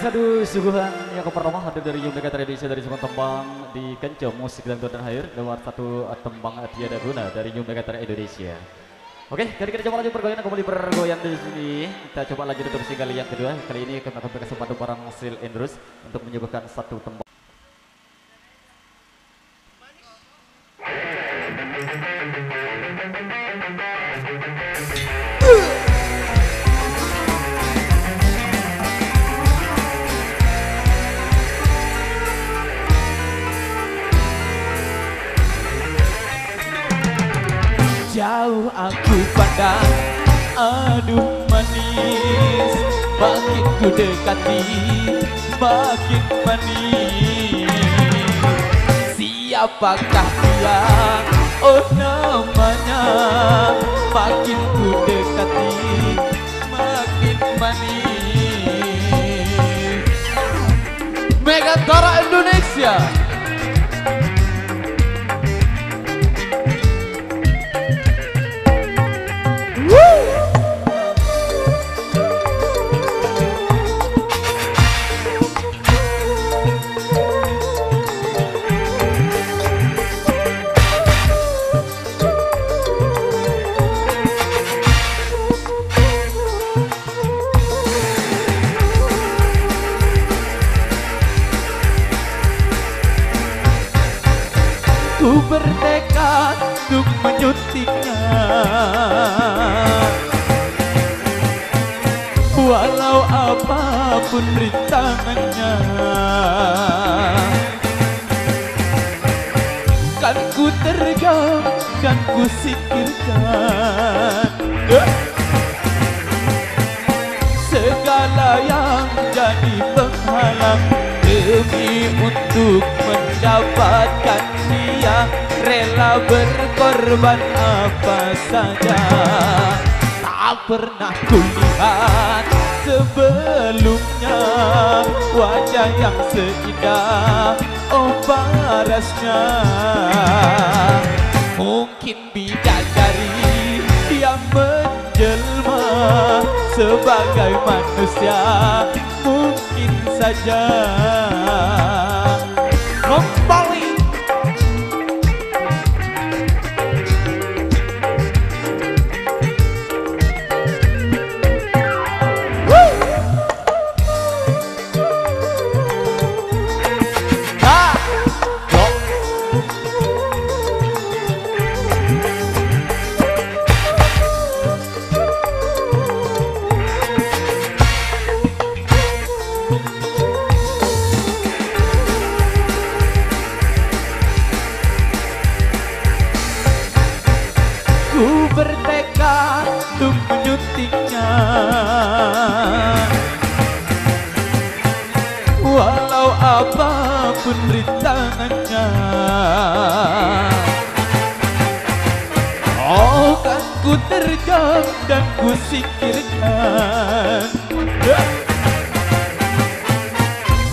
satu suguhan yang pertama hadir dari Yumdeka Tradisi dari Sumatera Tembang di Kencom Musik dan Tuan Akhir lewat satu tembang tiada guna dari Yumdeka Indonesia. Oke, kali kita coba lanjut pergoyang kembali pergoyang di sini. Kita coba lanjut untuk single yang kedua. Kali ini kami akan berkesempatan barang Sil Endrus untuk menyuguhkan satu tembang. Jauh aku pandang, aduh manis, makin ku dekati, makin manis. Siapakah dia? Oh namanya, makin ku dekati, makin manis. Megantara Indonesia. Ku bertekad untuk menyuntiknya, walau apapun rintangannya. Kan ku terjam dan ku singkirkan segala yang jadi penghalang demi untuk mendapatkan dia, rela berkorban apa saja. Tak pernah kulihat sebelumnya wajah yang seindah oh parasnya. Mungkin bidadari yang menjelma sebagai manusia, mungkin saja kembali. Ku bertekad untuk menyuntiknya, walau apapun rintangannya. Oh kan ku terjam dan ku singkirkan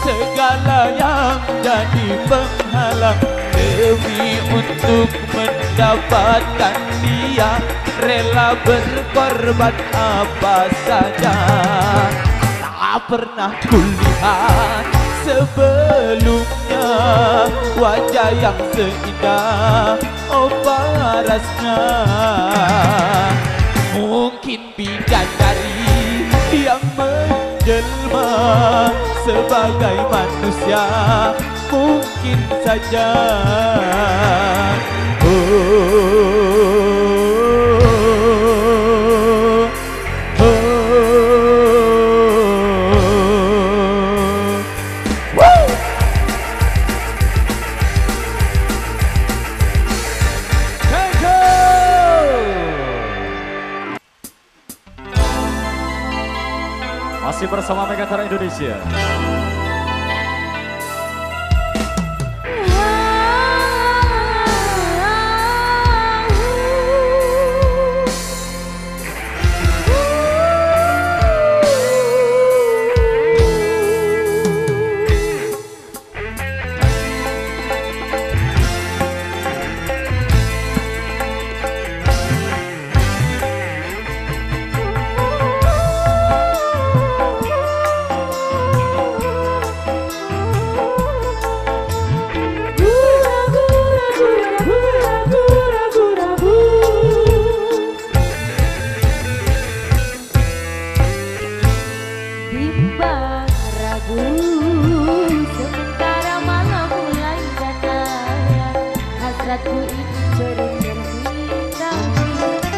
segala yang jadi penghalang demi untuk mendapatkan dia, rela berkorban apa saja. Tak pernah kulihat sebelumnya wajah yang seindah oh parasnya. Mungkin bidadari yang menjelma sebagai manusia, mungkin saja. Masih bersama Megantara Indonesia. hasratku ini bercermin tapi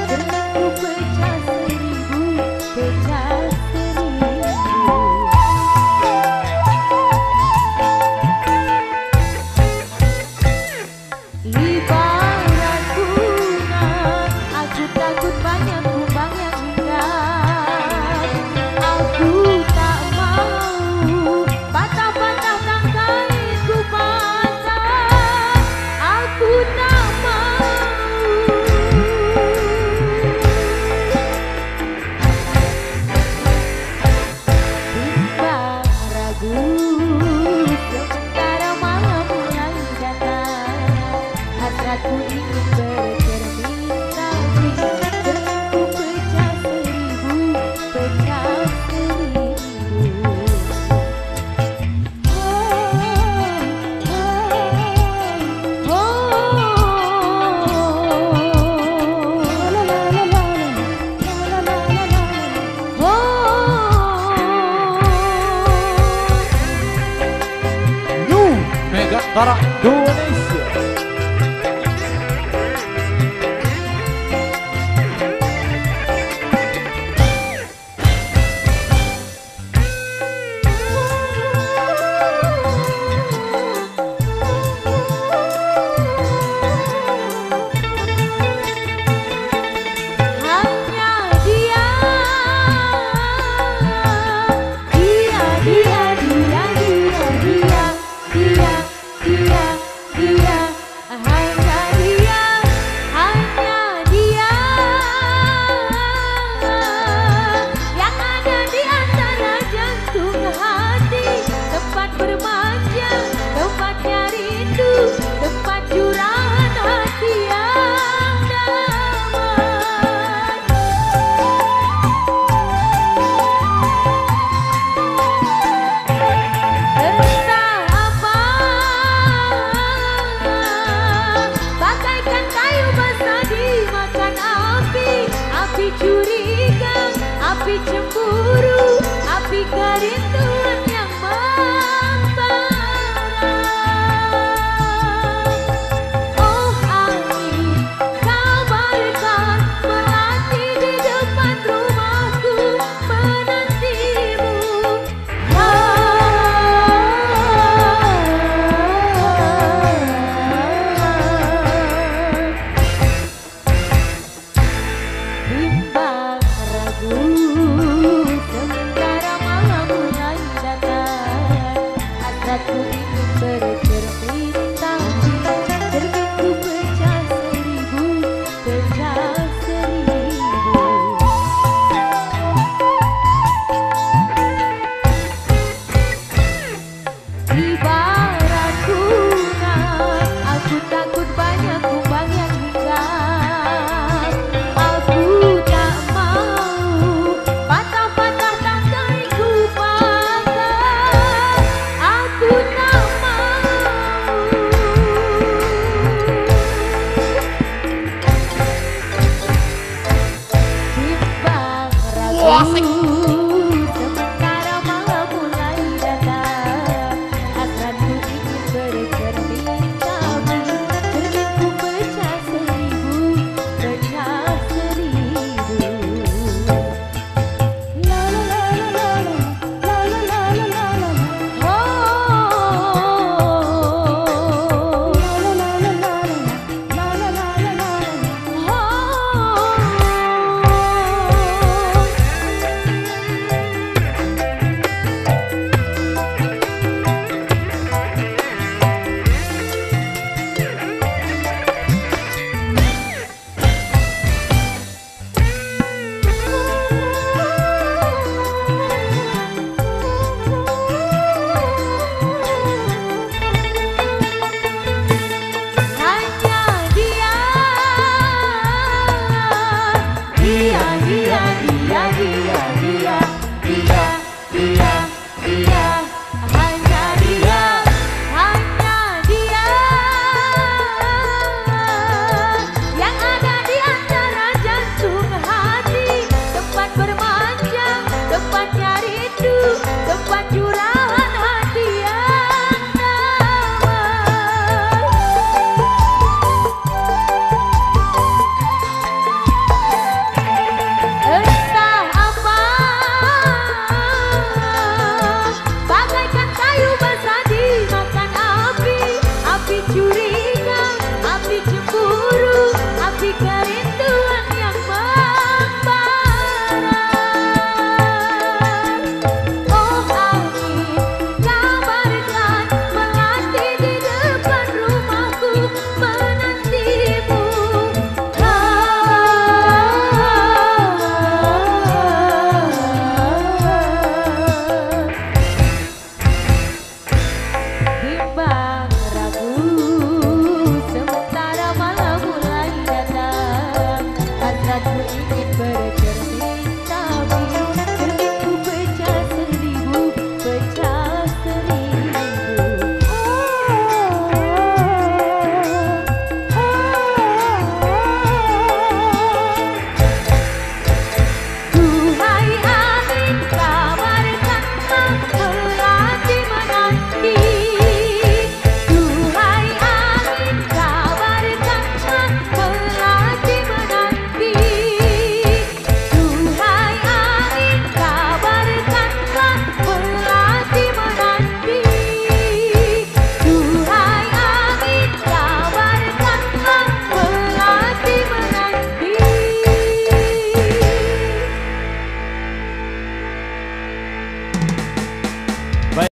cerminku pecah seribu, pecah seribu. Ibarat bunga, aku takut banyak kumbang yang indah. Aku tak mau patah-patah tangkaiku patah. Aku tak mau. Bimbang ragu sementara malam mulai datang. Hasratku ingin bercermin tapi cerminku pecah seribu, pecah seribu. New Megantara Indonesia.